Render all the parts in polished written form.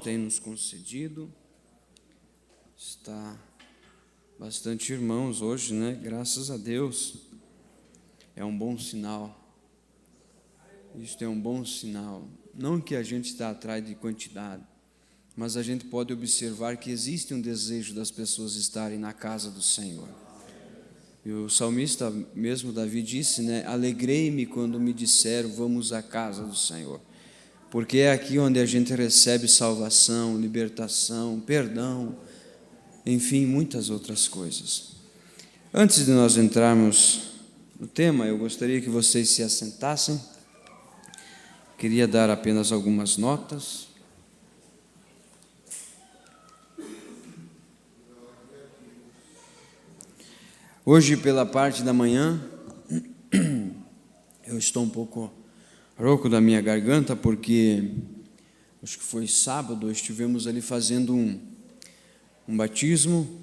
Tem nos concedido. Está bastante irmãos hoje, né? Graças a Deus. É um bom sinal. Isto é um bom sinal. Não que a gente está atrás de quantidade, mas a gente pode observar que existe um desejo das pessoas estarem na casa do Senhor. E o salmista mesmo, Davi, disse, né? Alegrei-me quando me disseram, vamos à casa do Senhor. Porque é aqui onde a gente recebe salvação, libertação, perdão, enfim, muitas outras coisas. Antes de nós entrarmos no tema, eu gostaria que vocês se assentassem. Queria dar apenas algumas notas. Hoje, pela parte da manhã, eu estou um pouco rouco da minha garganta, porque acho que foi sábado, estivemos ali fazendo um batismo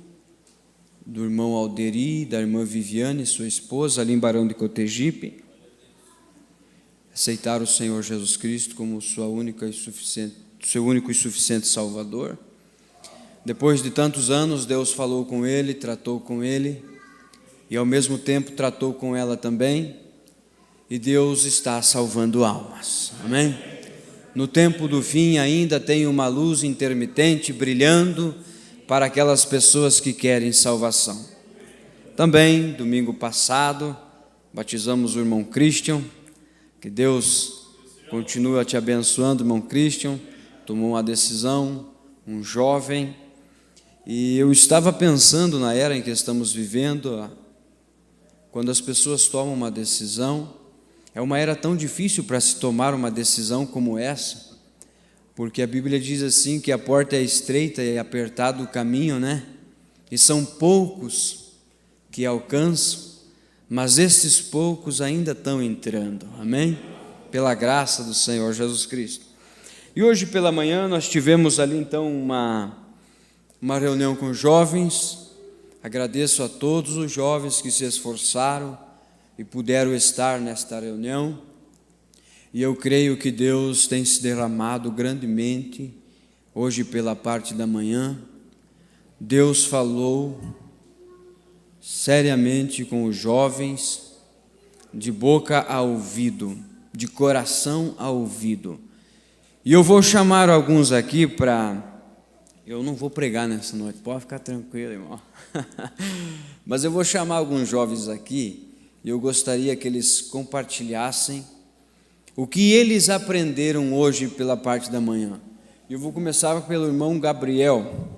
do irmão Alderi, da irmã Viviane, sua esposa, ali em Barão de Cotegipe. Aceitaram o Senhor Jesus Cristo como seu único e suficiente Salvador. Depois de tantos anos, Deus falou com ele, tratou com ele, e ao mesmo tempo tratou com ela também, e Deus está salvando almas, amém? No tempo do fim ainda tem uma luz intermitente brilhando para aquelas pessoas que querem salvação. Também, domingo passado, batizamos o irmão Christian, que Deus continue te abençoando, irmão Christian, tomou uma decisão, um jovem, e eu estava pensando na era em que estamos vivendo, quando as pessoas tomam uma decisão, é uma era tão difícil para se tomar uma decisão como essa, porque a Bíblia diz assim que a porta é estreita e apertado o caminho, né? E são poucos que alcançam, mas esses poucos ainda estão entrando, amém? Pela graça do Senhor Jesus Cristo. E hoje pela manhã nós tivemos ali então uma reunião com jovens. Agradeço a todos os jovens que se esforçaram e puderam estar nesta reunião, e eu creio que Deus tem se derramado grandemente, hoje pela parte da manhã. Deus falou seriamente com os jovens, de boca a ouvido, de coração a ouvido, e eu vou chamar alguns aqui eu não vou pregar nessa noite, pode ficar tranquilo, irmão, mas eu vou chamar alguns jovens aqui, e eu gostaria que eles compartilhassem o que eles aprenderam hoje pela parte da manhã. Eu vou começar pelo irmão Gabriel.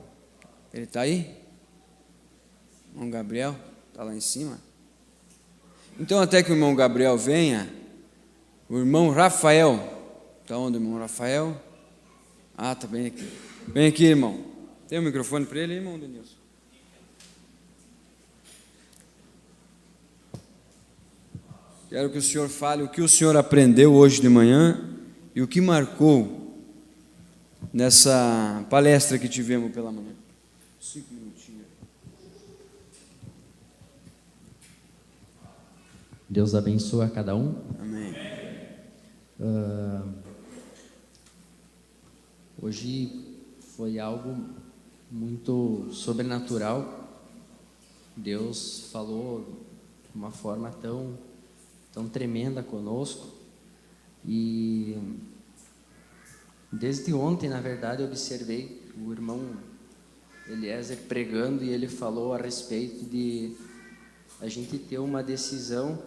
Ele está aí? Irmão Gabriel? Está lá em cima? Então, até que o irmão Gabriel venha, o irmão Rafael. Está onde, irmão Rafael? Ah, está bem aqui. Vem aqui, irmão. Tem um microfone para ele, irmão Denilson? Quero que o senhor fale o que o senhor aprendeu hoje de manhã e o que marcou nessa palestra que tivemos pela manhã. 5 minutinhos. Deus abençoe a cada um. Amém. Hoje foi algo muito sobrenatural. Deus falou de uma forma tão tremenda conosco, e desde ontem, na verdade, eu observei o irmão Eliezer pregando, e ele falou a respeito de a gente ter uma decisão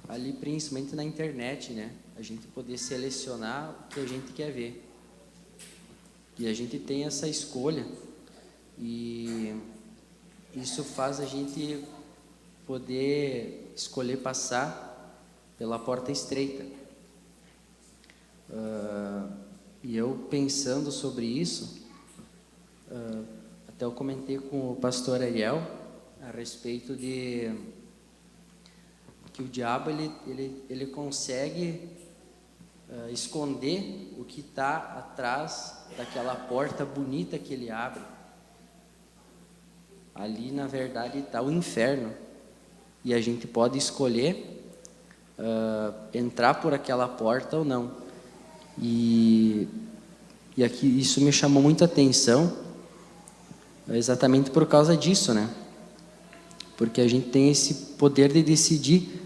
ali, principalmente na internet, né? A gente poder selecionar o que a gente quer ver, e a gente tem essa escolha, e isso faz a gente poder escolher passar pela porta estreita. E eu pensando sobre isso, até eu comentei com o pastor Ariel a respeito de que o diabo ele consegue esconder o que está atrás daquela porta bonita que ele abre. Ali, na verdade, está o inferno. E a gente pode escolher entrar por aquela porta ou não. E aqui isso me chamou muita atenção, exatamente por causa disso, né? Porque a gente tem esse poder de decidir,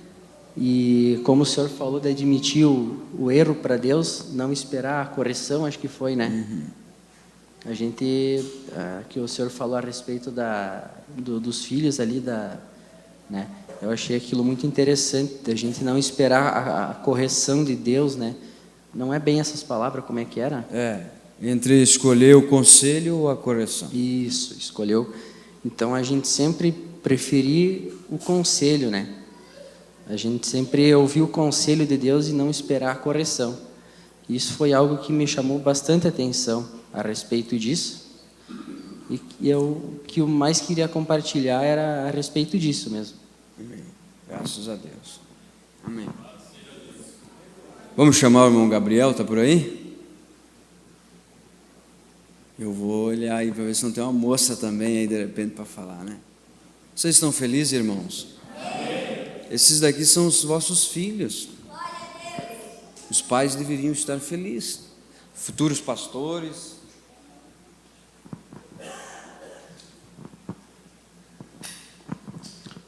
e como o senhor falou, de admitir o erro para Deus, não esperar a correção, acho que foi, né? A gente, que o senhor falou a respeito dos filhos ali, né? Eu achei aquilo muito interessante, a gente não esperar a correção de Deus, né? Não é bem essas palavras, como é que era? Entre escolher o conselho ou a correção. Isso, escolheu. Então, a gente sempre preferir o conselho, né? A gente sempre ouvir o conselho de Deus e não esperar a correção. Isso foi algo que me chamou bastante atenção a respeito disso. E que eu mais queria compartilhar era a respeito disso mesmo. Amém. Graças a Deus. Amém. Vamos chamar o irmão Gabriel, está por aí? Eu vou olhar aí para ver se não tem uma moça também aí de repente para falar, né? Vocês estão felizes, irmãos? Esses daqui são os vossos filhos. Os pais deveriam estar felizes. Futuros pastores.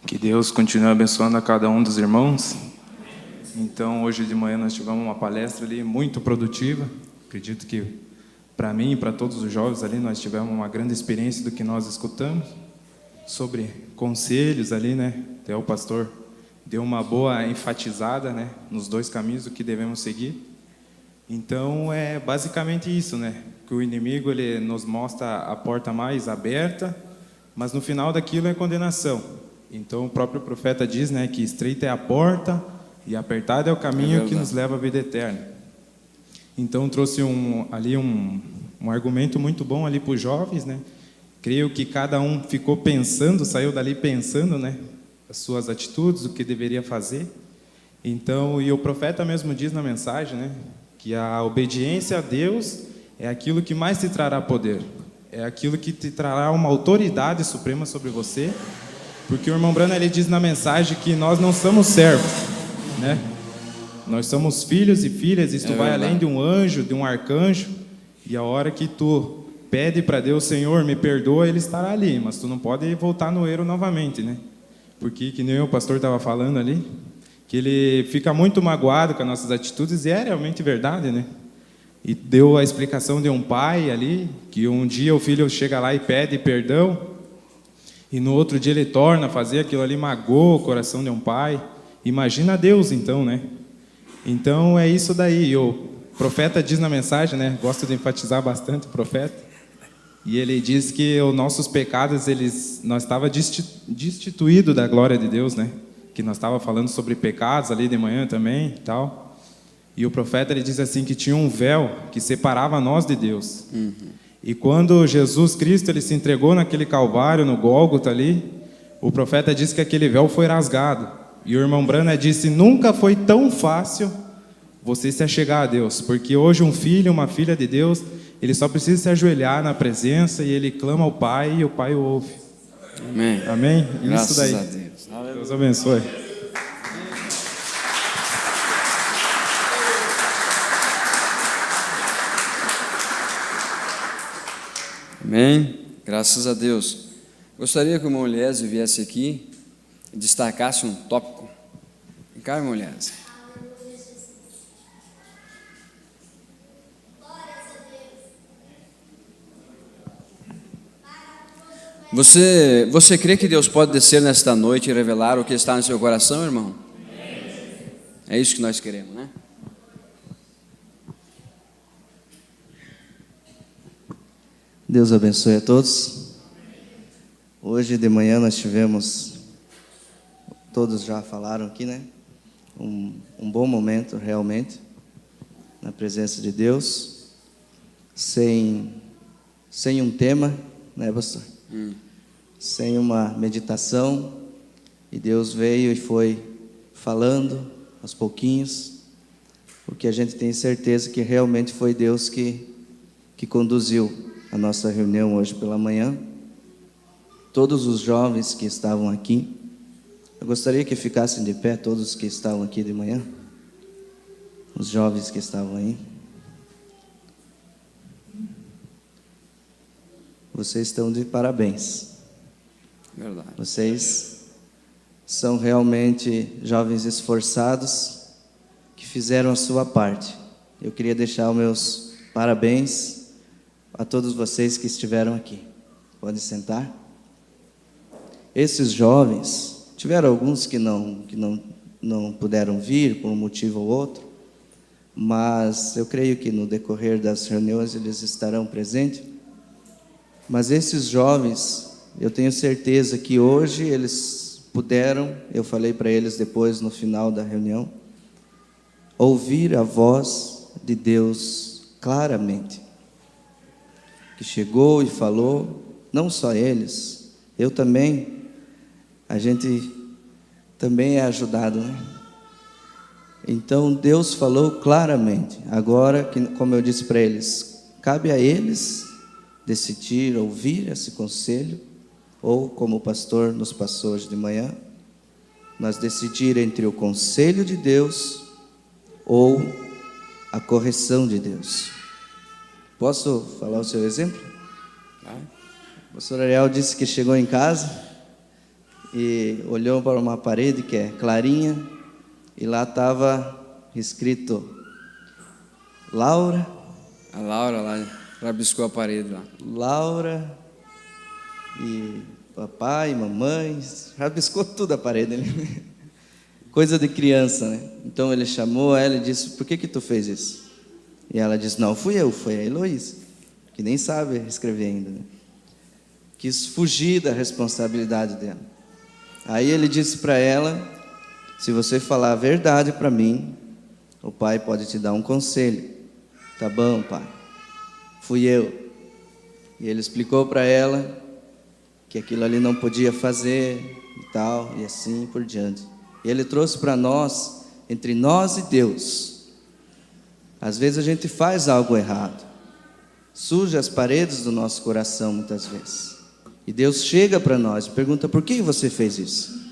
Que Deus continue abençoando a cada um dos irmãos. Então, hoje de manhã nós tivemos uma palestra ali muito produtiva. Acredito que para mim e para todos os jovens ali nós tivemos uma grande experiência do que nós escutamos sobre conselhos ali, né? Até o pastor deu uma boa enfatizada, né, nos dois caminhos do que devemos seguir. Então, é basicamente isso, né? Que o inimigo ele nos mostra a porta mais aberta, mas no final daquilo é condenação. Então, o próprio profeta diz, né, que estreita é a porta e apertado é o caminho que nos leva à vida eterna. Então, trouxe um argumento muito bom ali para os jovens, né? Creio que cada um ficou pensando, saiu dali pensando, né, as suas atitudes, o que deveria fazer. Então, e o profeta mesmo diz na mensagem, né, que a obediência a Deus é aquilo que mais te trará poder, é aquilo que te trará uma autoridade suprema sobre você, porque o irmão Brana ele diz na mensagem que nós não somos servos, né? Nós somos filhos e filhas, isto vai além de um anjo, de um arcanjo, e a hora que tu pede para Deus, Senhor, me perdoa, Ele estará ali, mas tu não pode voltar no erro novamente, né? Porque, que nem o pastor estava falando ali, que ele fica muito magoado com as nossas atitudes, e é realmente verdade, né? E deu a explicação de um pai ali, que um dia o filho chega lá e pede perdão, e no outro dia ele torna a fazer aquilo ali, magoa o coração de um pai. Imagina Deus, então, né? Então, é isso daí. O profeta diz na mensagem, né? Gosto de enfatizar bastante o profeta. E ele diz que os nossos pecados, nós estava destituído da glória de Deus, né? Que nós estava falando sobre pecados ali de manhã também, e tal. E o profeta ele diz assim que tinha um véu que separava nós de Deus. E quando Jesus Cristo ele se entregou naquele Calvário, no Gólgota ali, o profeta diz que aquele véu foi rasgado. E o irmão Brana disse: nunca foi tão fácil você se achegar a Deus, porque hoje um filho, uma filha de Deus, ele só precisa se ajoelhar na presença e ele clama ao Pai e o Pai o ouve. Amém. Amém? Graças Isso daí. a Deus. Deus abençoe. Amém. Graças a Deus. Gostaria que o irmão Eliésio viesse aqui e destacasse um tópico. Vem cá, irmão Eliésio. Você crê que Deus pode descer nesta noite e revelar o que está no seu coração, irmão? É isso que nós queremos, né? Deus abençoe a todos. Hoje de manhã nós tivemos, todos já falaram aqui, né? Um bom momento realmente, na presença de Deus, sem um tema, né, pastor? Sem uma meditação, e Deus veio e foi falando aos pouquinhos, porque a gente tem certeza que realmente foi Deus que conduziu a nossa reunião hoje pela manhã. Todos os jovens que estavam aqui, Eu gostaria que ficassem de pé todos que estavam aqui de manhã, os jovens que estavam aí. Vocês estão de parabéns. Verdade. Vocês são realmente jovens esforçados que fizeram a sua parte. Eu queria deixar os meus parabéns a todos vocês que estiveram aqui. Podem sentar. Esses jovens, tiveram alguns que não puderam vir por um motivo ou outro, mas eu creio que no decorrer das reuniões eles estarão presentes. Mas esses jovens, eu tenho certeza que hoje eles puderam, eu falei para eles depois no final da reunião, ouvir a voz de Deus claramente, que chegou e falou, não só eles, eu também, a gente também é ajudado, né? Então Deus falou claramente. Agora, como eu disse para eles, cabe a eles decidir ouvir esse conselho, ou como o pastor nos passou hoje de manhã, nós decidir entre o conselho de Deus ou a correção de Deus. Posso falar o seu exemplo? O pastor Ariel disse que chegou em casa e olhou para uma parede que é clarinha, e lá estava escrito Laura. A Laura lá rabiscou a parede lá. Laura e papai, mamãe, rabiscou tudo a parede, né? Coisa de criança, né? Então ele chamou ela e disse, por que tu fez isso? E ela disse, não fui eu, foi a Heloísa, que nem sabe escrever ainda, né? Quis fugir da responsabilidade dela. Aí ele disse para ela, se você falar a verdade para mim, o pai pode te dar um conselho. Tá bom, pai, fui eu. E ele explicou para ela que aquilo ali não podia fazer e tal, e assim por diante. E ele trouxe para nós, entre nós e Deus, às vezes a gente faz algo errado, suja as paredes do nosso coração muitas vezes, e Deus chega para nós e pergunta, por que você fez isso?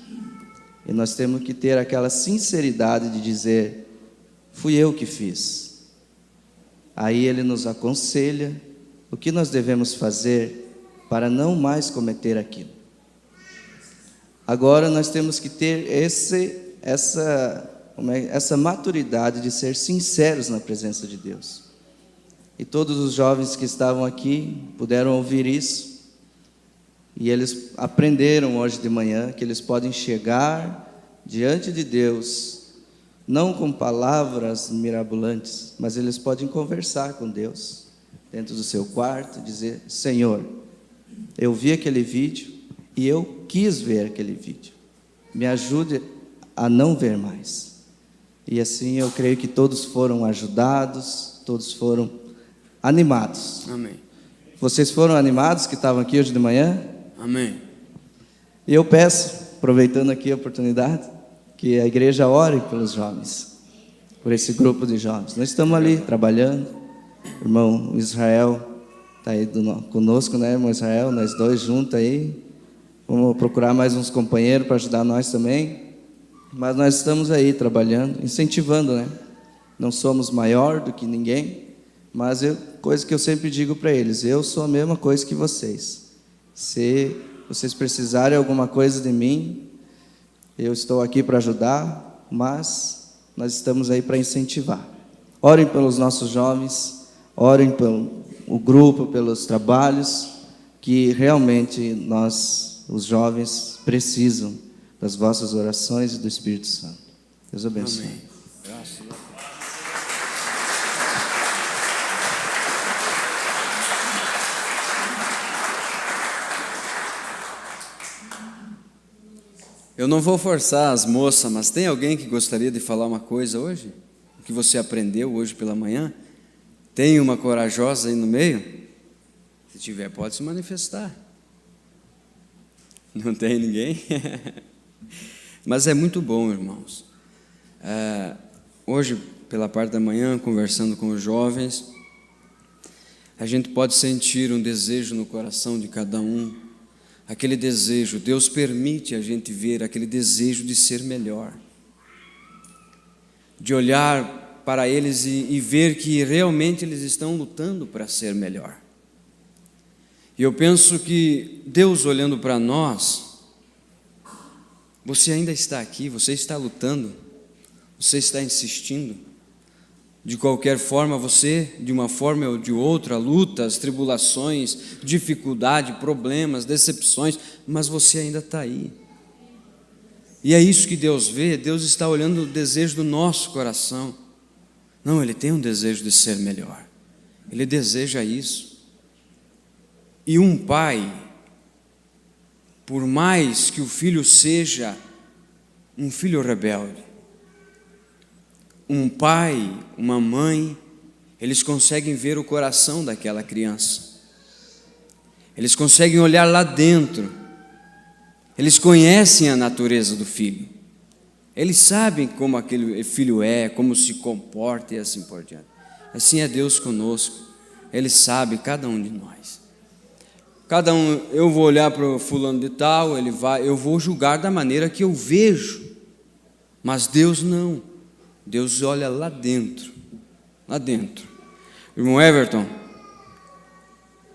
E nós temos que ter aquela sinceridade de dizer, fui eu que fiz. Aí ele nos aconselha o que nós devemos fazer para não mais cometer aquilo. Agora nós temos que ter essa maturidade de ser sinceros na presença de Deus. E todos os jovens que estavam aqui puderam ouvir isso. E eles aprenderam hoje de manhã que eles podem chegar diante de Deus, não com palavras mirabolantes, mas eles podem conversar com Deus, dentro do seu quarto, dizer, Senhor, eu vi aquele vídeo e eu quis ver aquele vídeo, me ajude a não ver mais. E assim eu creio que todos foram ajudados, todos foram animados. Amém. Vocês foram animados que estavam aqui hoje de manhã? Amém. E eu peço, aproveitando aqui a oportunidade, que a igreja ore pelos jovens, por esse grupo de jovens. Nós estamos ali trabalhando, o irmão Israel está aí conosco, né, irmão Israel? Nós dois juntos aí, vamos procurar mais uns companheiros para ajudar nós também, mas nós estamos aí trabalhando, incentivando, né? Não somos maior do que ninguém, mas coisa que eu sempre digo para eles, eu sou a mesma coisa que vocês. Se vocês precisarem alguma coisa de mim, eu estou aqui para ajudar, mas nós estamos aí para incentivar. Orem pelos nossos jovens, orem pelo grupo, pelos trabalhos, que realmente nós, os jovens, precisam das vossas orações e do Espírito Santo. Deus abençoe. Amém. Graças a Deus. Eu não vou forçar as moças, mas tem alguém que gostaria de falar uma coisa hoje? O que você aprendeu hoje pela manhã? Tem uma corajosa aí no meio? Se tiver, pode se manifestar. Não tem ninguém? Mas é muito bom, irmãos. Hoje, pela parte da manhã, conversando com os jovens, a gente pode sentir um desejo no coração de cada um aquele desejo, Deus permite a gente ver aquele desejo de ser melhor, de olhar para eles e ver que realmente eles estão lutando para ser melhor. E eu penso que Deus olhando para nós, você ainda está aqui, você está lutando, você está insistindo. De qualquer forma, você, de uma forma ou de outra, lutas, tribulações, dificuldade, problemas, decepções, mas você ainda está aí. E é isso que Deus vê, Deus está olhando o desejo do nosso coração. Não, Ele tem um desejo de ser melhor, Ele deseja isso. E um pai, por mais que o filho seja um filho rebelde, um pai, uma mãe, eles conseguem ver o coração daquela criança, eles conseguem olhar lá dentro, eles conhecem a natureza do filho, eles sabem como aquele filho é, como se comporta e assim por diante. Assim é Deus conosco, Ele sabe cada um de nós. Cada um, eu vou olhar para o fulano de tal, eu vou julgar da maneira que eu vejo, mas Deus não. Deus olha lá dentro, lá dentro. Irmão Everton,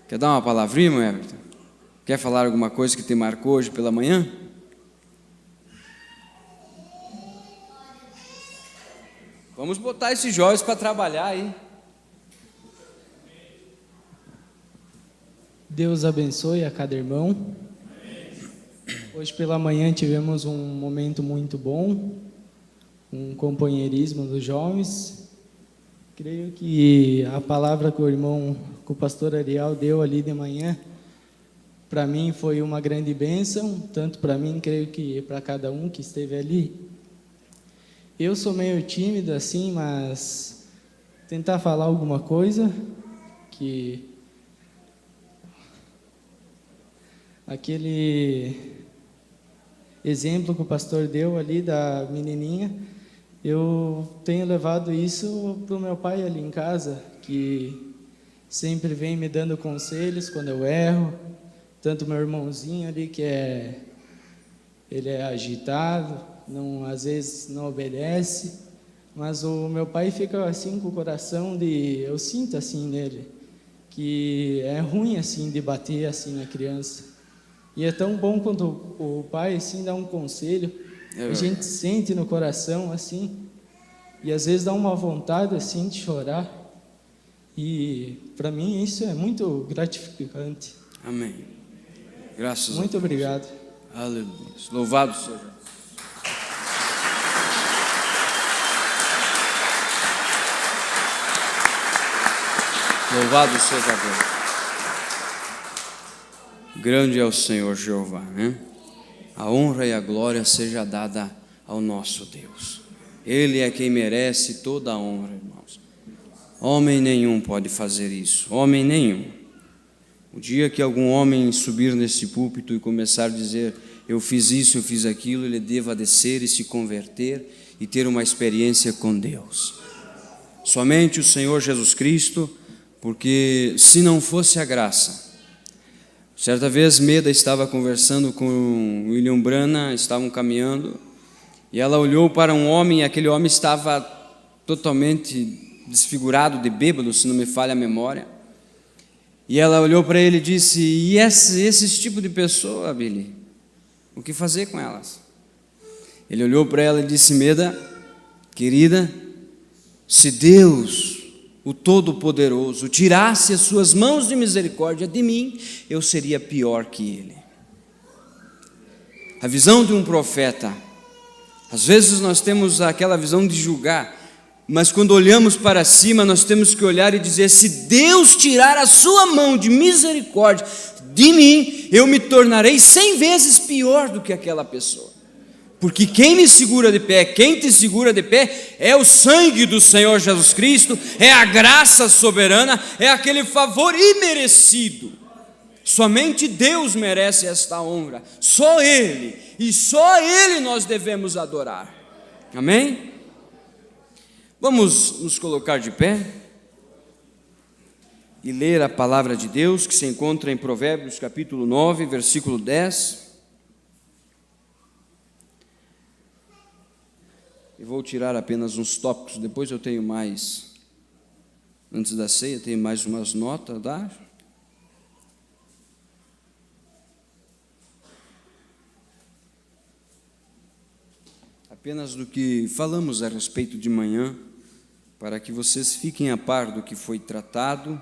quer dar uma palavrinha, irmão Everton? Quer falar alguma coisa que te marcou hoje pela manhã? Vamos botar esses jovens para trabalhar aí. Deus abençoe a cada irmão. Hoje pela manhã tivemos um momento muito bom, um companheirismo dos jovens. Creio que a palavra que o pastor Ariel deu ali de manhã, para mim foi uma grande bênção, tanto para mim, creio que para cada um que esteve ali. Eu sou meio tímido assim, mas tentar falar alguma coisa que aquele exemplo que o pastor deu ali da menininha, eu tenho levado isso para o meu pai ali em casa, que sempre vem me dando conselhos quando eu erro, tanto meu irmãozinho ali que ele é agitado, às vezes não obedece, mas o meu pai fica assim com o coração eu sinto assim nele, que é ruim assim de bater assim na criança. E é tão bom quando o pai assim dá um conselho, a gente sente no coração assim, e às vezes dá uma vontade assim de chorar. E para mim isso é muito gratificante. Amém. Graças a Deus. Muito obrigado. Aleluia. Louvado seja. Louvado seja Deus. Grande é o Senhor Jeová, né? A honra e a glória seja dada ao nosso Deus. Ele é quem merece toda a honra, irmãos. Homem nenhum pode fazer isso, homem nenhum. O dia que algum homem subir nesse púlpito e começar a dizer, eu fiz isso, eu fiz aquilo, ele deva descer e se converter e ter uma experiência com Deus. Somente o Senhor Jesus Cristo, porque se não fosse a graça. Certa vez, Meda estava conversando com William Branham, estavam caminhando, e ela olhou para um homem, e aquele homem estava totalmente desfigurado, de bêbado, se não me falha a memória. E ela olhou para ele e disse, e esse tipo de pessoa, Billy, o que fazer com elas? Ele olhou para ela e disse, Meda, querida, se Deus, o Todo-Poderoso, tirasse as suas mãos de misericórdia de mim, eu seria pior que ele. A visão de um profeta, às vezes nós temos aquela visão de julgar, mas quando olhamos para cima, nós temos que olhar e dizer, se Deus tirar a sua mão de misericórdia de mim, eu me tornarei 100 vezes pior do que aquela pessoa. Porque quem me segura de pé, quem te segura de pé, é o sangue do Senhor Jesus Cristo, é a graça soberana, é aquele favor imerecido. Somente Deus merece esta honra, só Ele, e só Ele nós devemos adorar. Amém? Vamos nos colocar de pé. e ler a palavra de Deus, que se encontra em Provérbios capítulo 9, versículo 10. E vou tirar apenas uns tópicos, depois eu tenho mais, antes da ceia, tenho mais umas notas a dar. Apenas do que falamos a respeito de manhã, para que vocês fiquem a par do que foi tratado.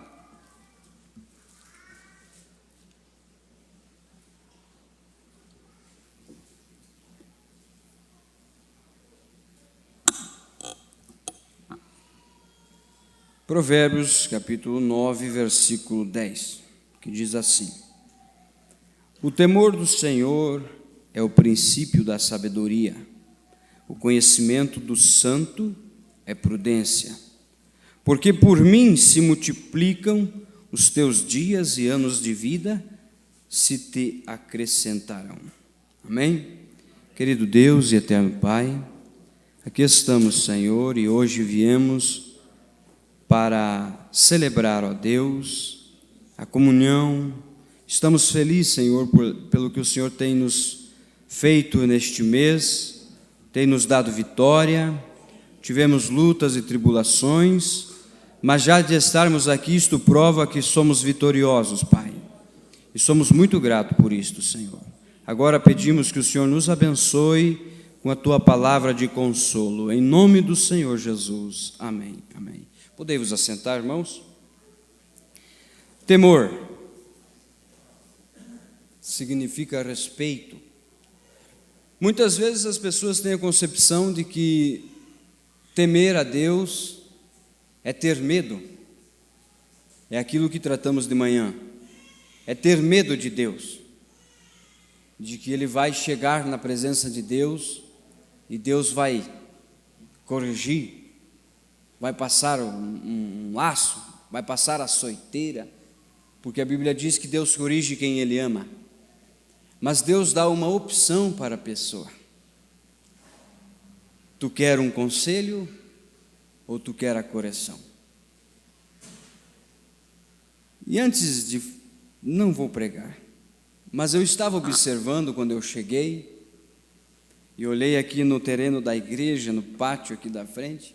Provérbios, capítulo 9, versículo 10, que diz assim: O temor do Senhor é o princípio da sabedoria, o conhecimento do santo é prudência. Porque por mim se multiplicam os teus dias e anos de vida, se te acrescentarão. Amém? Querido Deus e eterno Pai, aqui estamos, Senhor, e hoje viemos para celebrar, ó Deus, a comunhão. Estamos felizes, Senhor, pelo que o Senhor tem nos feito neste mês, tem nos dado vitória. Tivemos lutas e tribulações, mas já de estarmos aqui, isto prova que somos vitoriosos, Pai. E somos muito gratos por isto, Senhor. Agora pedimos que o Senhor nos abençoe com a Tua palavra de consolo. Em nome do Senhor Jesus. Amém. Amém. Podem-vos assentar, irmãos? Temor significa respeito. Muitas vezes as pessoas têm a concepção de que temer a Deus é ter medo. É aquilo que tratamos de manhã. É ter medo de Deus. De que ele vai chegar na presença de Deus e Deus vai corrigir, vai passar um laço, vai passar a açoiteira, porque a Bíblia diz que Deus corrige quem Ele ama. Mas Deus dá uma opção para a pessoa. Tu quer um conselho ou tu quer a correção? E antes de... não vou pregar, mas eu estava observando quando eu cheguei, e olhei aqui no terreno da igreja, no pátio aqui da frente,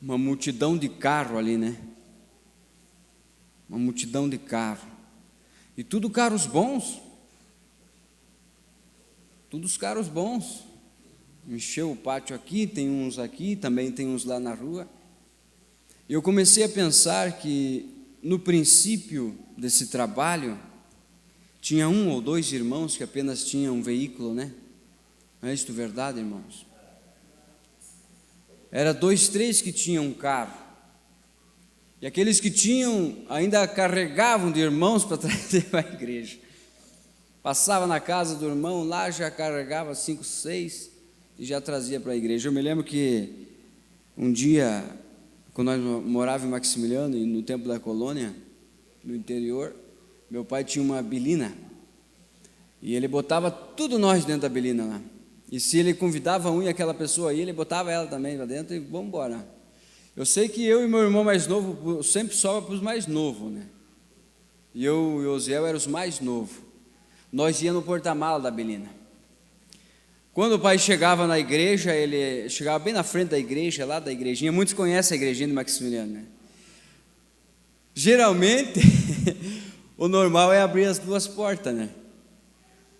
uma multidão de carro ali, né? Uma multidão de carro. E tudo carros bons. Todos carros bons. Encheu o pátio aqui, tem uns aqui, também tem uns lá na rua. Eu comecei a pensar que no princípio desse trabalho tinha um ou dois irmãos que apenas tinham um veículo, né? Não é isso verdade, irmãos? Era 2, 3 que tinham um carro. E aqueles que tinham ainda carregavam de irmãos para trazer para a igreja. Passava na casa do irmão, lá já carregava 5, 6 e já trazia para a igreja. Eu me lembro que um dia, quando nós morávamos em Maximiliano, e no tempo da colônia, no interior, meu pai tinha uma bilina. E ele botava tudo nós dentro da bilina lá. E se ele convidava um e aquela pessoa aí, ele botava ela também lá dentro e vamos embora. Eu sei que eu e meu irmão mais novo, sempre sobra para os mais novos, né? E eu e o Osiel eram os mais novos. Nós íamos no porta-mala da Belina. Quando o pai chegava na igreja, ele chegava bem na frente da igreja, lá da igrejinha. Muitos conhecem a igrejinha de Maximiliano, né? Geralmente, o normal é abrir as 2 portas, né?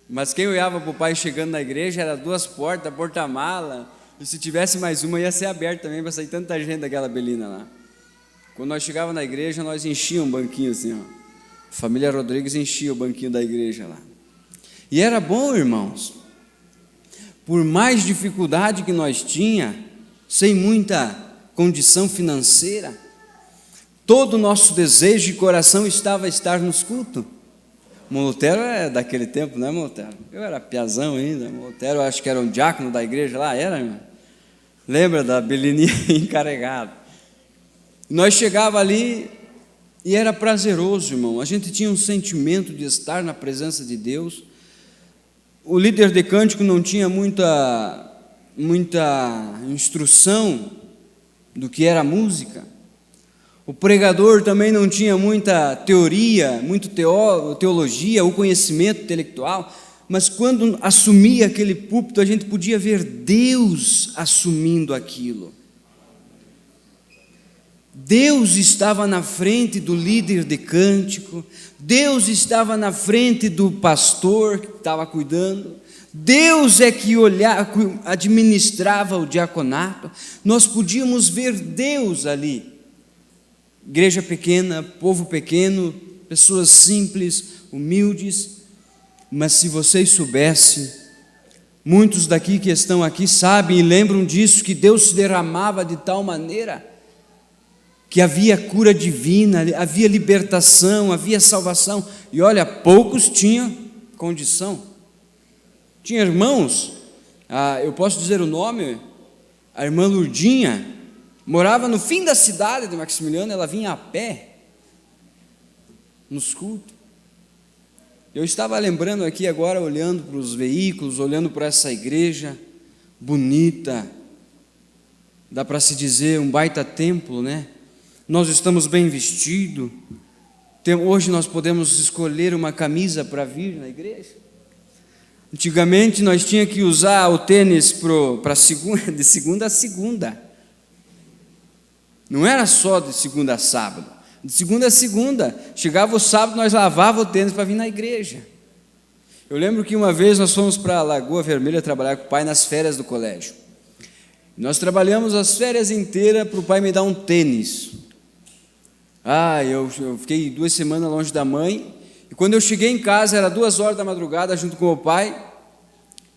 Mas quem olhava para o pai chegando na igreja era 2 portas, porta-mala, e se tivesse mais uma ia ser aberta também para sair tanta gente daquela Belina lá. Quando nós chegávamos na igreja, nós enchíamos um banquinho assim, ó. A família Rodrigues enchia o banquinho da igreja lá. E era bom, irmãos. Por mais dificuldade que nós tinha, sem muita condição financeira, todo o nosso desejo de coração estava a estar nos cultos. Molotero é daquele tempo, não é, Molotero? Eu era piazão ainda. Molotero, eu acho que era um diácono da igreja lá, era, irmão? Lembra da Belininha encarregada? Nós chegava ali e era prazeroso, irmão. A gente tinha um sentimento de estar na presença de Deus. O líder de cântico não tinha muita instrução do que era música. O pregador também não tinha muita teoria, teologia, o conhecimento intelectual, mas quando assumia aquele púlpito, a gente podia ver Deus assumindo aquilo. Deus estava na frente do líder de cântico, Deus estava na frente do pastor que estava cuidando, Deus é que administrava o diaconato, nós podíamos ver Deus ali. Igreja pequena, povo pequeno, pessoas simples, humildes, mas se vocês soubessem, muitos daqui que estão aqui sabem e lembram disso, que Deus se derramava de tal maneira, que havia cura divina, havia libertação, havia salvação, e olha, poucos tinham condição. Tinha irmãos, eu posso dizer o nome, a irmã Lurdinha, morava no fim da cidade de Maximiliano, ela vinha a pé, nos cultos. Eu estava lembrando aqui agora, olhando para os veículos, olhando para essa igreja bonita, dá para se dizer um baita templo, né? Nós estamos bem vestidos, hoje nós podemos escolher uma camisa para vir na igreja. Antigamente nós tínhamos que usar o tênis de segunda a segunda, não era só de segunda a sábado, de segunda a segunda, chegava o sábado, nós lavávamos o tênis para vir na igreja. Eu lembro que uma vez nós fomos para a Lagoa Vermelha trabalhar com o pai nas férias do colégio, nós trabalhamos as férias inteiras para o pai me dar um tênis. Eu fiquei 2 semanas longe da mãe, e quando eu cheguei em casa, era 2 horas da madrugada, junto com o pai,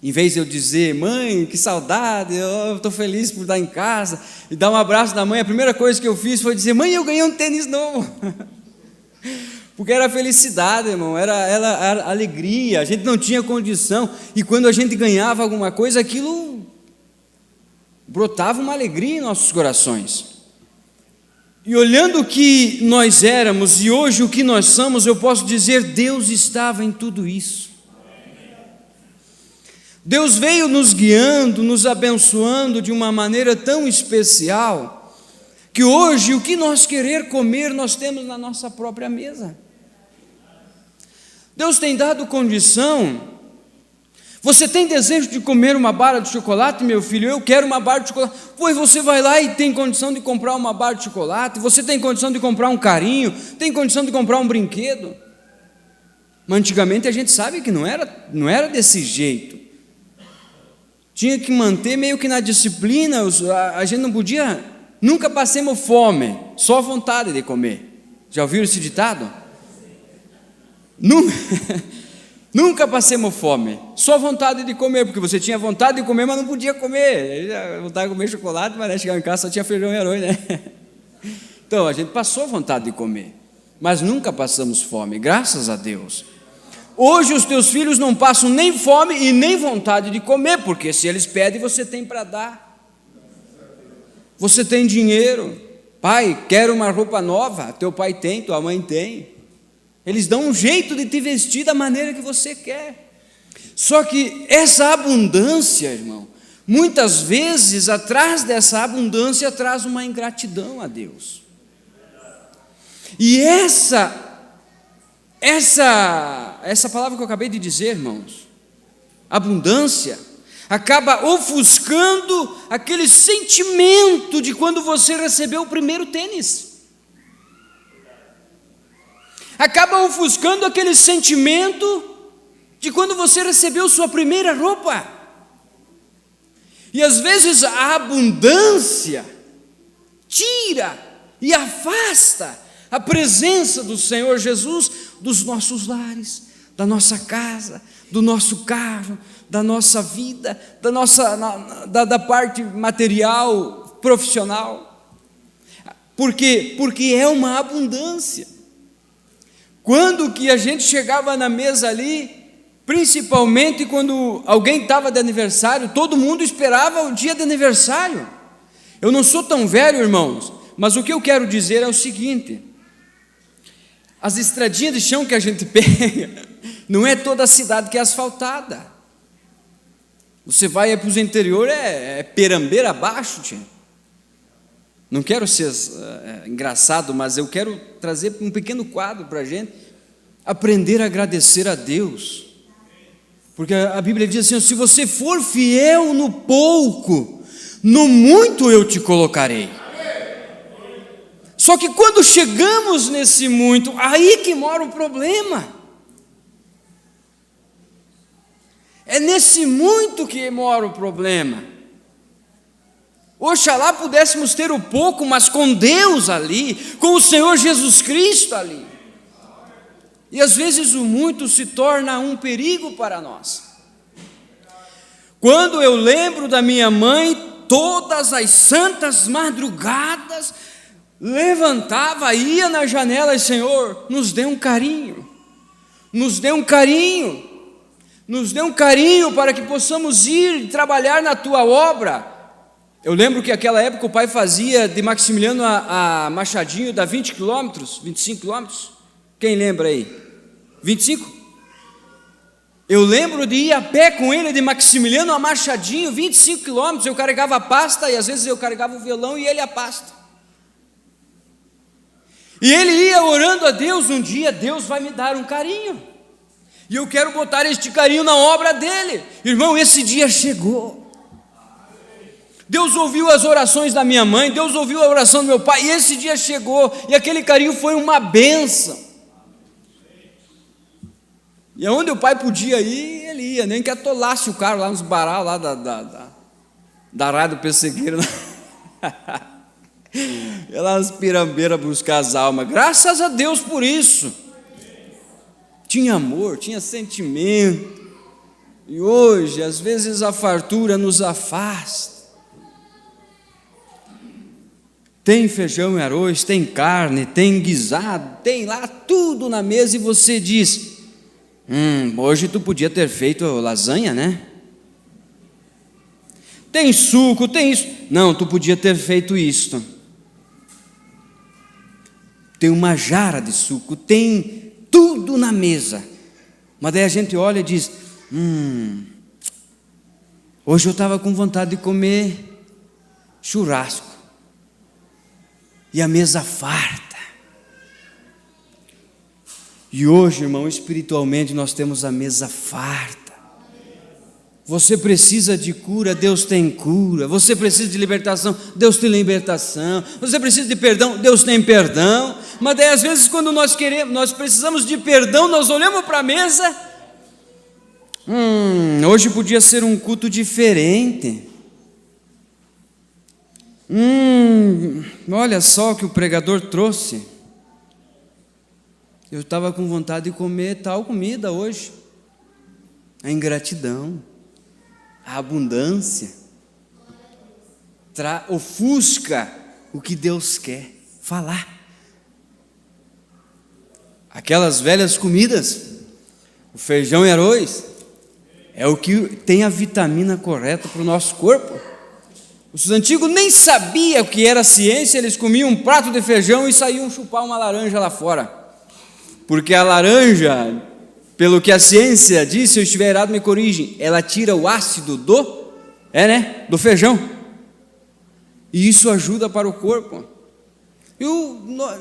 em vez de eu dizer, mãe, que saudade, eu estou feliz por estar em casa, e dar um abraço na mãe, a primeira coisa que eu fiz foi dizer, mãe, eu ganhei um tênis novo, porque era felicidade, irmão, era alegria, a gente não tinha condição, e quando a gente ganhava alguma coisa, aquilo brotava uma alegria em nossos corações. E olhando o que nós éramos e hoje o que nós somos, eu posso dizer, Deus estava em tudo isso. Deus veio nos guiando, nos abençoando de uma maneira tão especial, que hoje o que nós querer comer, nós temos na nossa própria mesa. Deus tem dado condição. Você tem desejo de comer uma barra de chocolate, meu filho? Eu quero uma barra de chocolate. Pois você vai lá e tem condição de comprar uma barra de chocolate, você tem condição de comprar um carinho, tem condição de comprar um brinquedo. Mas antigamente a gente sabe que não era desse jeito. Tinha que manter meio que na disciplina, a gente não podia, nunca passemos fome, só vontade de comer. Já ouviram esse ditado? Nunca passemos fome, só vontade de comer, porque você tinha vontade de comer, mas não podia comer. Vontade de comer chocolate, mas chegava em casa só tinha feijão e arroz, né? Então a gente passou vontade de comer, mas nunca passamos fome, graças a Deus. Hoje os teus filhos não passam nem fome e nem vontade de comer, porque se eles pedem, você tem para dar. Você tem dinheiro. Pai, quero uma roupa nova, teu pai tem, tua mãe tem. Eles dão um jeito de te vestir da maneira que você quer. Só que essa abundância, irmão, muitas vezes atrás dessa abundância traz uma ingratidão a Deus. E essa palavra que eu acabei de dizer, irmãos, abundância, acaba ofuscando aquele sentimento de quando você recebeu o primeiro tênis. Acaba ofuscando aquele sentimento de quando você recebeu sua primeira roupa. E às vezes a abundância tira e afasta a presença do Senhor Jesus dos nossos lares, da nossa casa, do nosso carro, da nossa vida, da parte material, profissional. Por quê? Porque é uma abundância. Quando que a gente chegava na mesa ali, principalmente quando alguém estava de aniversário, todo mundo esperava o dia de aniversário. Eu não sou tão velho, irmãos, mas o que eu quero dizer é o seguinte: as estradinhas de chão que a gente pega, não é toda a cidade que é asfaltada. Você vai para os interiores, é perambeira abaixo, tia. Não quero ser engraçado, mas eu quero trazer um pequeno quadro para a gente aprender a agradecer a Deus. Porque a Bíblia diz assim: se você for fiel no pouco, no muito eu te colocarei. Só que quando chegamos nesse muito, aí que mora o problema. É nesse muito que mora o problema. Oxalá pudéssemos ter o pouco, mas com Deus ali, com o Senhor Jesus Cristo ali. E às vezes o muito se torna um perigo para nós. Quando eu lembro da minha mãe, todas as santas madrugadas, levantava, ia na janela e: Senhor, nos dê um carinho, nos dê um carinho, nos dê um carinho para que possamos ir trabalhar na tua obra. Eu lembro que naquela época o pai fazia de Maximiliano a Machadinho, dá 20 quilômetros, 25 quilômetros. Quem lembra aí? 25? Eu lembro de ir a pé com ele de Maximiliano a Machadinho, 25 quilômetros. Eu carregava a pasta e às vezes eu carregava o violão e ele a pasta. E ele ia orando a Deus: um dia Deus vai me dar um carinho, e eu quero botar este carinho na obra dele. Irmão, esse dia chegou. Deus ouviu as orações da minha mãe, Deus ouviu a oração do meu pai, e esse dia chegou, e aquele carinho foi uma bênção. E aonde o pai podia ir, ele ia, nem que atolasse o carro lá nos bará lá da Rádio Pessegueiro. Ia lá nas pirambeiras buscar as almas. Graças a Deus por isso. Tinha amor, tinha sentimento. E hoje, às vezes, a fartura nos afasta. Tem feijão e arroz, tem carne, tem guisado, tem lá tudo na mesa, e você diz: hoje tu podia ter feito lasanha, né? Tem suco, tem isso. Não, tu podia ter feito isto. Tem uma jarra de suco, tem tudo na mesa. Mas daí a gente olha e diz: hoje eu estava com vontade de comer churrasco. E a mesa farta. E hoje, irmão, espiritualmente nós temos a mesa farta. Você precisa de cura, Deus tem cura. Você precisa de libertação, Deus tem libertação. Você precisa de perdão, Deus tem perdão. Mas daí às vezes quando nós precisamos de perdão, nós olhamos para a mesa: hoje podia ser um culto diferente. Olha só o que o pregador trouxe. Eu estava com vontade de comer tal comida hoje. A ingratidão, a abundância, ofusca o que Deus quer falar. Aquelas velhas comidas, o feijão e arroz, é o que tem a vitamina correta para o nosso corpo. Os antigos nem sabiam o que era ciência, eles comiam um prato de feijão e saíam chupar uma laranja lá fora. Porque a laranja, pelo que a ciência diz, se eu estiver errado me corrigem, ela tira o ácido do feijão. E isso ajuda para o corpo.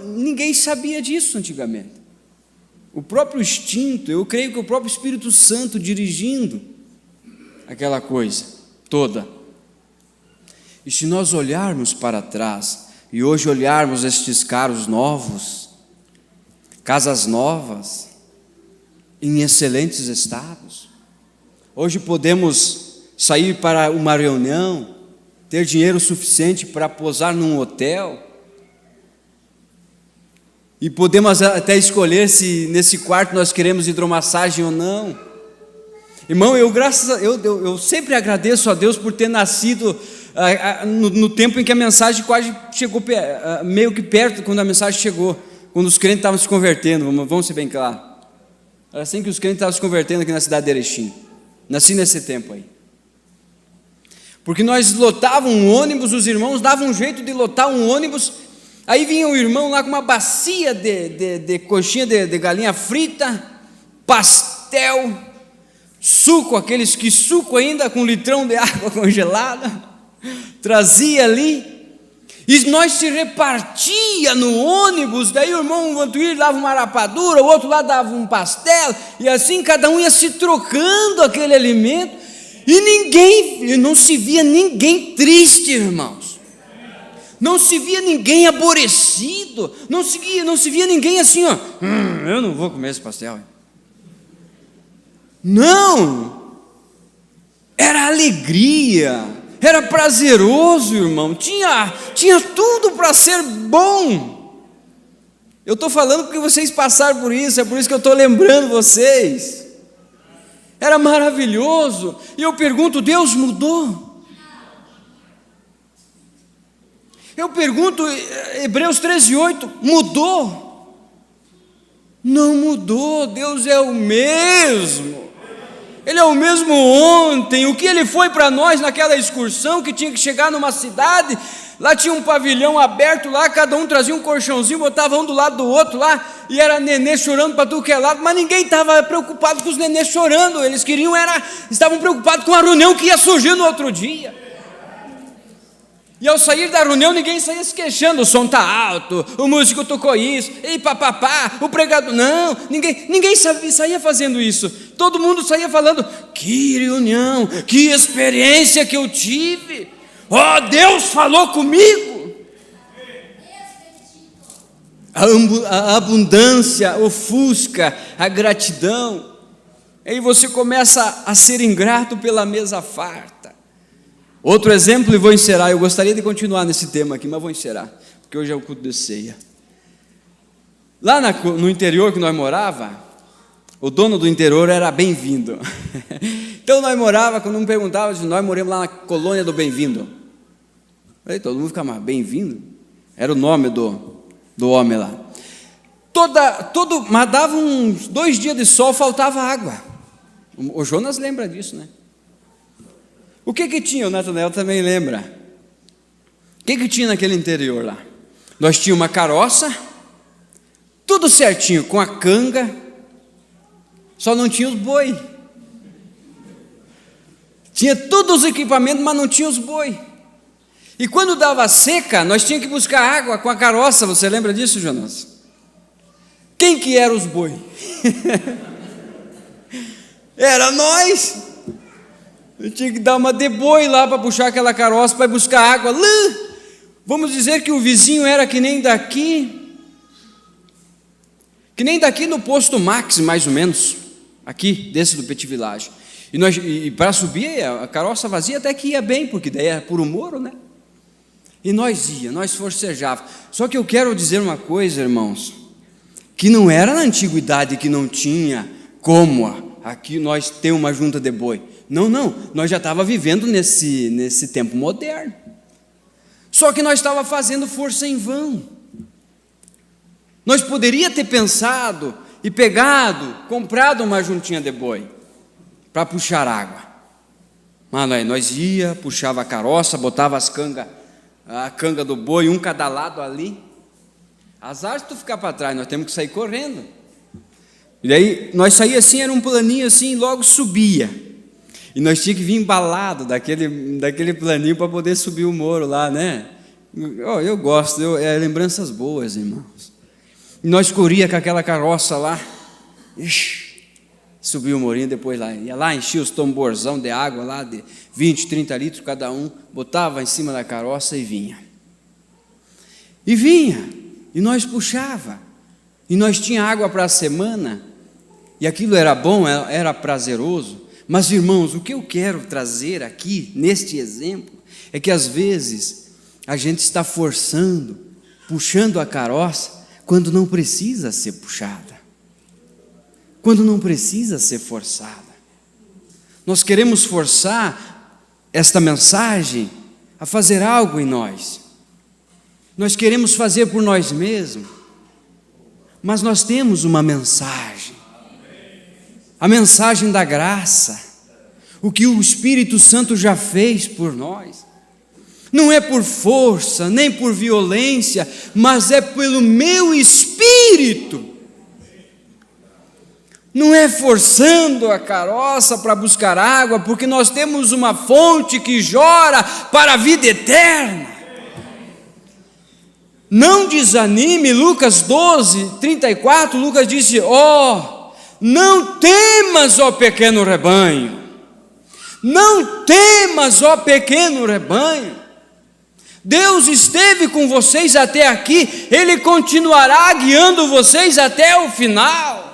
Ninguém sabia disso antigamente. O próprio instinto, eu creio que o próprio Espírito Santo dirigindo aquela coisa toda. E se nós olharmos para trás, e hoje olharmos estes carros novos, casas novas, em excelentes estados, hoje podemos sair para uma reunião, ter dinheiro suficiente para posar num hotel, e podemos até escolher se nesse quarto nós queremos hidromassagem ou não. Irmão, eu sempre agradeço a Deus por ter nascido no tempo em que a mensagem quase chegou meio que perto, quando a mensagem chegou, quando os crentes estavam se convertendo, vamos ser bem claros. Era assim que os crentes estavam se convertendo aqui na cidade de Erechim. Nasci nesse tempo aí. Porque nós lotávamos um ônibus, os irmãos davam um jeito de lotar um ônibus, aí vinha o irmão lá com uma bacia de coxinha de galinha frita, pastel, suco, aqueles que suco ainda com litrão de água congelada, trazia ali, E nós se repartia no ônibus, daí o irmão Vantuir dava uma rapadura, o outro lá dava um pastel, e assim cada um ia se trocando aquele alimento, e não se via ninguém triste, irmãos. Não se via ninguém aborrecido, não se via ninguém assim, ó, eu não vou comer esse pastel. Não, era alegria, era prazeroso, irmão, tinha tudo para ser bom. Eu estou falando porque vocês passaram por isso, é por isso que eu estou lembrando vocês. Era maravilhoso, e eu pergunto, Deus mudou? Eu pergunto, Hebreus 13:8, mudou? Não mudou, Deus é o mesmo. Ele é o mesmo ontem. O que Ele foi para nós naquela excursão que tinha que chegar numa cidade, lá tinha um pavilhão aberto lá, cada um trazia um colchãozinho, botava um do lado do outro lá, e era nenê chorando para tudo que é lado, mas ninguém estava preocupado com os nenês chorando, eles estavam preocupados com a reunião que ia surgir no outro dia. E ao sair da reunião, ninguém saía se queixando, o som está alto, o músico tocou isso, e papapá, o pregador, não, ninguém saía fazendo isso, todo mundo saía falando, que reunião, que experiência que eu tive, Deus falou comigo. A abundância ofusca a gratidão, aí você começa a ser ingrato pela mesa farta. Outro exemplo, e vou encerrar, eu gostaria de continuar nesse tema aqui, mas vou encerrar, porque hoje é o culto de ceia. Lá no interior que nós morava, o dono do interior era Bem-vindo. Então nós morava, quando me perguntava, nós moramos lá na colônia do Bem-vindo. Aí todo mundo ficava, Bem-vindo? Era o nome do homem lá. Mas dava uns 2 dias de sol, faltava água. O Jonas lembra disso, né? O que tinha? O Natanael também lembra. O que tinha naquele interior lá? Nós tínhamos uma carroça, tudo certinho, com a canga, só não tinha os boi. Tinha todos os equipamentos, mas não tinha os boi. E quando dava seca, nós tínhamos que buscar água com a carroça. Você lembra disso, Jonas? Quem que eram os boi? Era nós. Eu tinha que dar uma de boi lá para puxar aquela carroça para buscar água lá. Vamos dizer que o vizinho era que nem daqui no posto Max, mais ou menos, aqui, desse do Petit Village. E para subir, a carroça vazia até que ia bem, porque daí era puro moro, né? E nós forcejávamos. Só que eu quero dizer uma coisa, irmãos, que não era na antiguidade que não tinha como aqui nós ter uma junta de boi. Não, nós já estávamos vivendo nesse tempo moderno. Só que nós estávamos fazendo força em vão. Nós poderíamos ter pensado e comprado uma juntinha de boi para puxar água. Mas nós puxava a carroça, botava a canga do boi, um cada lado ali. Azar se tu ficar para trás, nós temos que sair correndo. E daí nós saíamos assim, era um planinho assim, e logo subia. E nós tínhamos que vir embalado daquele planinho para poder subir o moro lá, né? Eu gosto, lembranças boas, irmãos. E nós corria com aquela carroça lá, subia o morinho, depois ia lá, enchia os tamborzão de água lá, de 20, 30 litros cada um, botava em cima da carroça e vinha. E nós puxava, e nós tinha água para a semana, e aquilo era bom, era prazeroso. Mas, irmãos, o que eu quero trazer aqui, neste exemplo, é que às vezes a gente está forçando, puxando a carroça, quando não precisa ser puxada, quando não precisa ser forçada. Nós queremos forçar esta mensagem a fazer algo em nós. Nós queremos fazer por nós mesmos, mas nós temos uma mensagem. A mensagem da graça, o que o Espírito Santo já fez por nós, não é por força, nem por violência, mas é pelo meu Espírito. Não é forçando a carroça para buscar água, porque nós temos uma fonte que jorra para a vida eterna. Não desanime. Lucas 12:34, Lucas disse: não temas, ó pequeno rebanho. Não temas, ó pequeno rebanho. Deus esteve com vocês até aqui, Ele continuará guiando vocês até o final.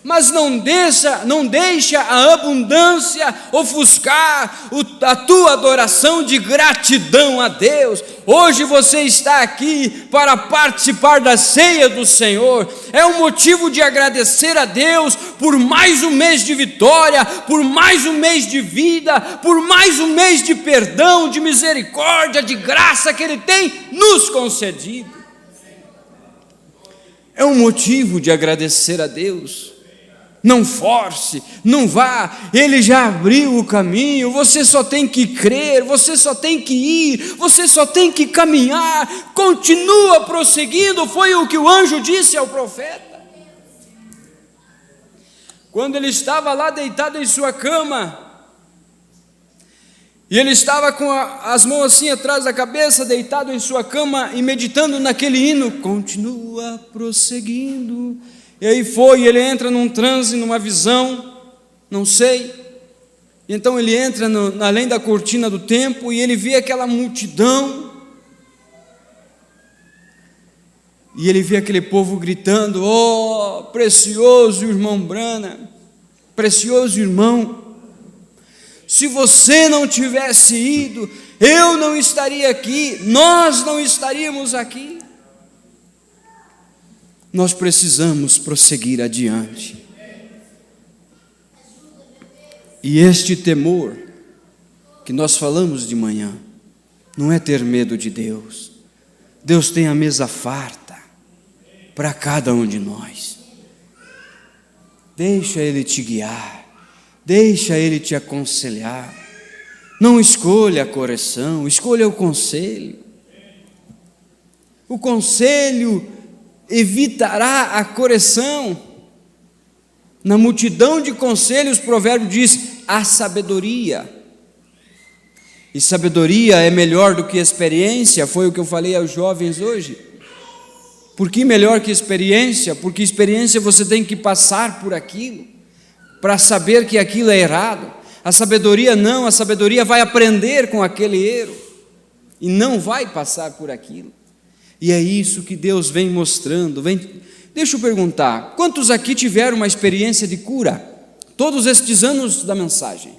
Mas não deixa a abundância ofuscar a tua adoração de gratidão a Deus. Hoje você está aqui para participar da ceia do Senhor. É um motivo de agradecer a Deus por mais um mês de vitória, por mais um mês de vida, por mais um mês de perdão, de misericórdia, de graça que Ele tem nos concedido. É um motivo de agradecer a Deus. Não force, não vá, Ele já abriu o caminho, você só tem que crer, você só tem que ir, você só tem que caminhar, continua prosseguindo, foi o que o anjo disse ao profeta. Quando ele estava lá deitado em sua cama, e ele estava com as mãos assim atrás da cabeça, deitado em sua cama e meditando naquele hino, continua prosseguindo. E aí ele entra num transe, numa visão, não sei. E então ele entra além da cortina do templo e ele vê aquela multidão. E ele vê aquele povo gritando: precioso irmão Branham, precioso irmão, se você não tivesse ido, eu não estaria aqui, nós não estaríamos aqui. Nós precisamos prosseguir adiante. E este temor que nós falamos de manhã, não é ter medo de Deus. Deus tem a mesa farta para cada um de nós. Deixa Ele te guiar, deixa Ele te aconselhar. Não escolha a correção, escolha o conselho. O conselho evitará a correção. Na multidão de conselhos, o provérbio diz: a sabedoria. E sabedoria é melhor do que experiência, foi o que eu falei aos jovens hoje. Por que melhor que experiência? Porque experiência você tem que passar por aquilo, para saber que aquilo é errado. A sabedoria não, a sabedoria vai aprender com aquele erro, e não vai passar por aquilo. E é isso que Deus vem mostrando. Deixa eu perguntar, quantos aqui tiveram uma experiência de cura, todos estes anos da mensagem?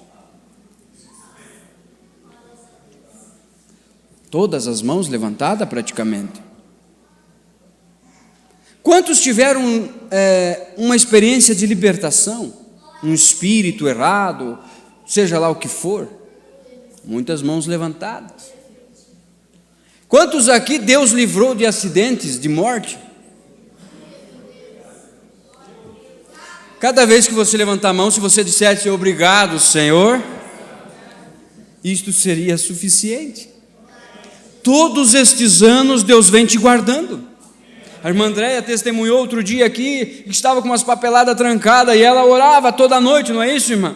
Todas as mãos levantadas praticamente. Quantos tiveram uma experiência de libertação, um espírito errado, seja lá o que for? Muitas mãos levantadas. Quantos aqui Deus livrou de acidentes, de morte? Cada vez que você levantar a mão, se você dissesse obrigado, Senhor, isto seria suficiente. Todos estes anos Deus vem te guardando. A irmã Andréia testemunhou outro dia aqui, que estava com umas papeladas trancadas, e ela orava toda noite, não é isso, irmã?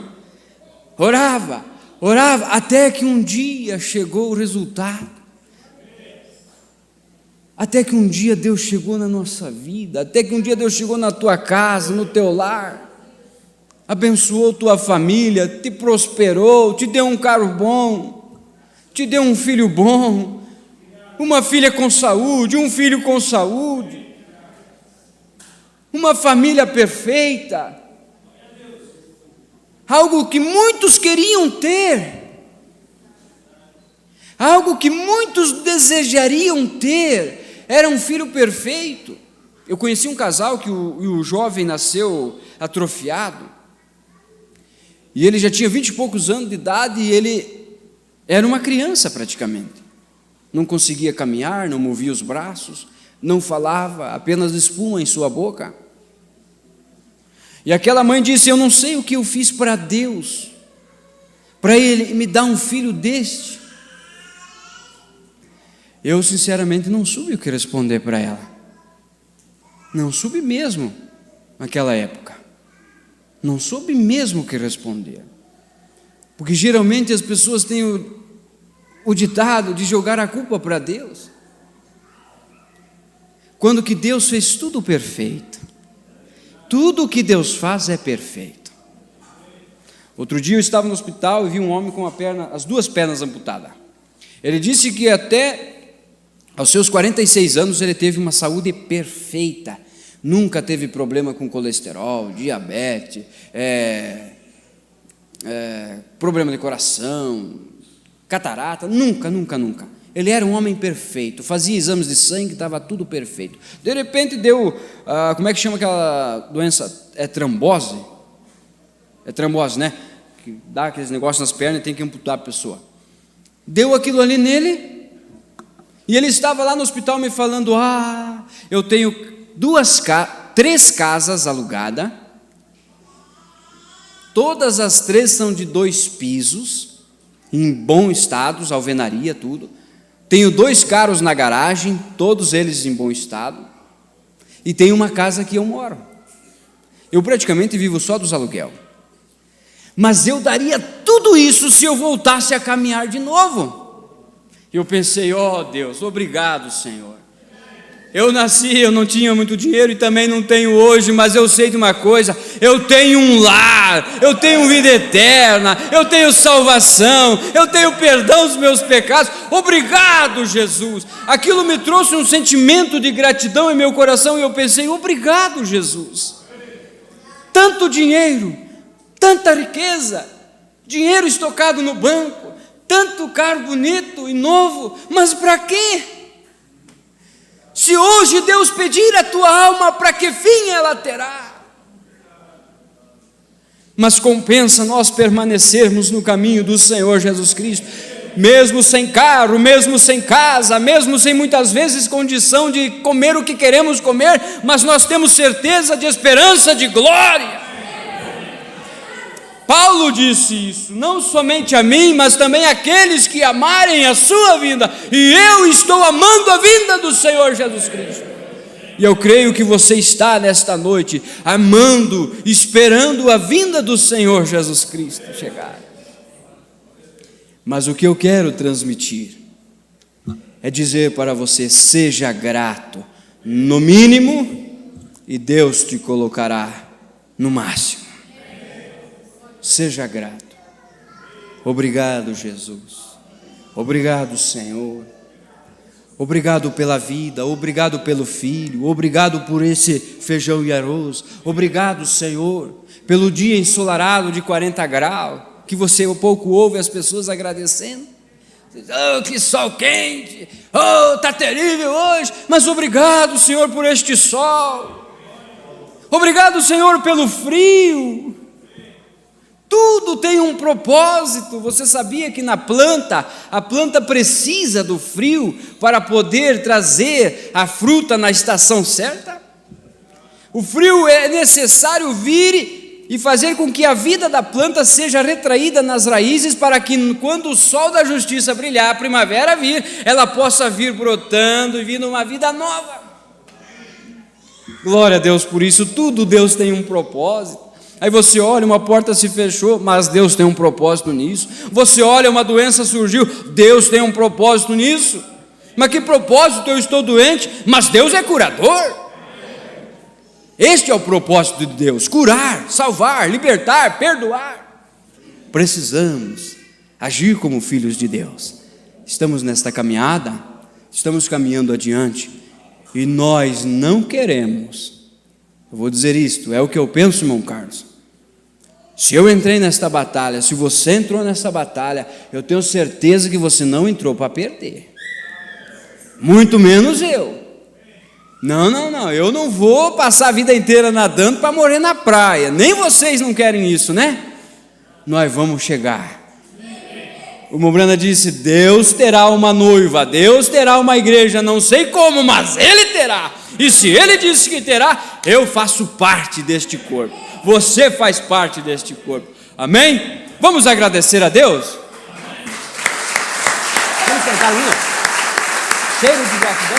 Orava, até que um dia chegou o resultado. Até que um dia Deus chegou na nossa vida, até que um dia Deus chegou na tua casa, no teu lar, abençoou tua família, te prosperou, te deu um carro bom, te deu um filho bom, uma filha com saúde, um filho com saúde, uma família perfeita, algo que muitos queriam ter, algo que muitos desejariam ter, era um filho perfeito. Eu conheci um casal que o jovem nasceu atrofiado, e ele já tinha 20 e poucos anos de idade, e ele era uma criança praticamente, não conseguia caminhar, não movia os braços, não falava, apenas espuma em sua boca. E aquela mãe disse: eu não sei o que eu fiz para Deus, para Ele me dar um filho deste. Eu sinceramente não soube o que responder para ela, não soube mesmo naquela época, não soube mesmo o que responder, porque geralmente as pessoas têm o ditado de jogar a culpa para Deus. quando que Deus fez tudo perfeito. Tudo o que Deus faz é perfeito. Outro dia eu estava no hospital e vi um homem com as duas pernas amputadas. Ele disse que até aos seus 46 anos ele teve uma saúde perfeita. Nunca teve problema com colesterol, diabetes, problema de coração, catarata, nunca. Ele era um homem perfeito, fazia exames de sangue, estava tudo perfeito. De repente deu, como é que chama aquela doença? É trombose? É trombose, né? Que dá aqueles negócios nas pernas e tem que amputar a pessoa. Deu aquilo ali nele, e ele estava lá no hospital me falando, eu tenho 3 casas alugadas, todas as 3 são de 2 pisos, em bom estado, alvenaria, tudo. Tenho 2 carros na garagem, todos eles em bom estado, e tenho uma casa que eu moro. Eu praticamente vivo só dos aluguel. Mas eu daria tudo isso se eu voltasse a caminhar de novo. Eu pensei, Deus, obrigado, Senhor. Eu nasci, eu não tinha muito dinheiro e também não tenho hoje, mas eu sei de uma coisa, eu tenho um lar, eu tenho vida eterna, eu tenho salvação, eu tenho perdão dos meus pecados. Obrigado, Jesus. Aquilo me trouxe um sentimento de gratidão em meu coração e eu pensei, obrigado, Jesus. Tanto dinheiro, tanta riqueza, dinheiro estocado no banco, tanto carro bonito e novo, mas para quê? Se hoje Deus pedir a tua alma, para que fim ela terá? Mas compensa nós permanecermos no caminho do Senhor Jesus Cristo, mesmo sem carro, mesmo sem casa, mesmo sem muitas vezes condição de comer o que queremos comer, mas nós temos certeza de esperança de glória. Paulo disse isso, não somente a mim, mas também àqueles que amarem a sua vinda, e eu estou amando a vinda do Senhor Jesus Cristo, e eu creio que você está nesta noite, amando, esperando a vinda do Senhor Jesus Cristo chegar. Mas o que eu quero transmitir, é dizer para você, seja grato, no mínimo, e Deus te colocará no máximo. Seja grato. Obrigado, Jesus. Obrigado, Senhor. Obrigado pela vida, obrigado pelo filho, obrigado por esse feijão e arroz. Obrigado, Senhor, pelo dia ensolarado de 40 graus, que você pouco ouve as pessoas agradecendo. Que sol quente, está terrível hoje, mas obrigado, Senhor, por este sol. Obrigado, Senhor, pelo frio. Tudo tem um propósito. Você sabia que a planta precisa do frio para poder trazer a fruta na estação certa? O frio é necessário vir e fazer com que a vida da planta seja retraída nas raízes, para que quando o sol da justiça brilhar, a primavera vir, ela possa vir brotando e vindo uma vida nova. Glória a Deus por isso. Tudo Deus tem um propósito. Aí você olha, uma porta se fechou, mas Deus tem um propósito nisso. Você olha, uma doença surgiu, Deus tem um propósito nisso. Mas que propósito? Eu estou doente, mas Deus é curador. Este é o propósito de Deus: curar, salvar, libertar, perdoar. Precisamos agir como filhos de Deus. Estamos nesta caminhada, estamos caminhando adiante, e nós não queremos. Eu vou dizer isto, é o que eu penso, irmão Carlos. Se eu entrei nesta batalha, se você entrou nesta batalha, eu tenho certeza que você não entrou para perder. Muito menos eu. Não, eu não vou passar a vida inteira nadando para morrer na praia. Nem vocês não querem isso, né? Nós vamos chegar. O Mombrana disse, Deus terá uma noiva, Deus terá uma igreja, não sei como, mas Ele terá. E se Ele disse que terá, eu faço parte deste corpo. Você faz parte deste corpo. Amém? Vamos agradecer a Deus? Vamos cantar um hino? Cheiro de gratidão.